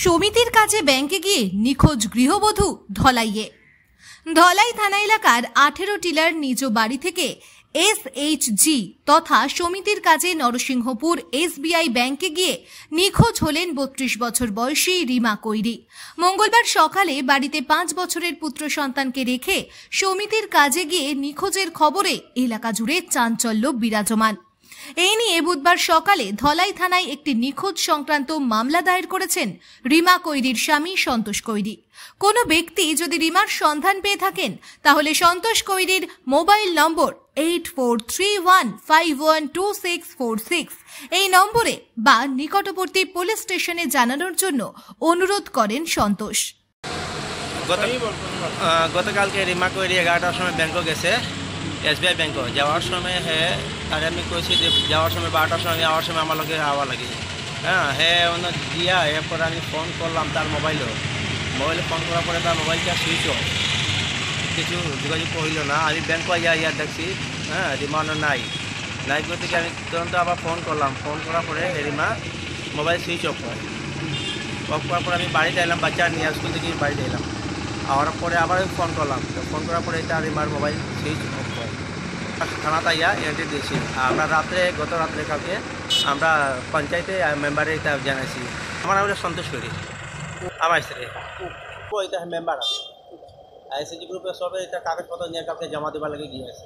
সমিতির কাছে ব্যাংকে গিয়ে নিখোঁজ গৃহবধূ ধলাইয়ে। ধলাই থানা এলাকার 18 টিলার নিজ বাড়ি থেকে SHG তথা সমিতির কাজে নরসিংহপুর SBI ব্যাংকে গিয়ে নিখোঁজ হলেন 32 বছর বয়সী রিমা কৈরি। মঙ্গলবার সকালে বাড়িতে 5 বছরের পুত্র সন্তানকে রেখে সমিতির কাজে গিয়ে নিখোঁজের খবরে এলাকা জুড়ে চাঞ্চল্য বিরাজমান। এই নিয়ে বুধবার সকালে ধলাই থানায় একটি নিখোঁজ সংক্রান্ত মামলা দায়ের করেছেন রিমা কৈরির স্বামী সন্তোষ কৈরি। কোনো ব্যক্তি যদি রিমার সন্ধান পেয়ে থাকেন তাহলে সন্তোষ কৈরির মোবাইল নম্বর 8431512646 এই নম্বরে বা নিকটবর্তী পুলিশ স্টেশনে জানানোর জন্য অনুরোধ করেন সন্তোষ। গতকালকে রিমা কৈরি 11টার সময় ব্যাংকে গেছে, SBI ব্যাংক যাওয়ার সময় আর আমি কইছি যে যাওয়ার সময় 12টার সময় যাওয়ার সময় আমার লগে আওয়া লাগে। অন্য দিয়া এরপর আমি ফোন করলাম তার মোবাইলে ফোন করার পরে তার মোবাইলটা সুইচ অফ, কিছু যোগাযোগ করিল না। আমি ব্যাংক ইয়া দেখছি রিমানো নাই করতে আমি তুরন্ত আবার ফোন করলাম। ফোন করার পরে রিমা মোবাইল সুইচ অফ হয়। অফ করার পরে আমি বাড়িতে এলাম, বাচ্চা নিয়ে স্কুল থেকে বাড়িতে এলাম। আওয়ার পরে আবার ফোন করলাম, ফোন করার পরে এটা রিমার মোবাইল সুইচ অফ হয়। থানাতে এন্ট্রি দিয়েছি আমরা গত রাত্রে কালকে আমরা পঞ্চায়েতে মেম্বারে এটা জানাইছি। আমার নাম সন্তোষ কৈরি, আমার স্ত্রী এটা মেম্বার আছে SHG গ্রুপে সবে এটা কাগজপত্র নিয়ে কালকে জমা দেবার লাগে গিয়ে আছে।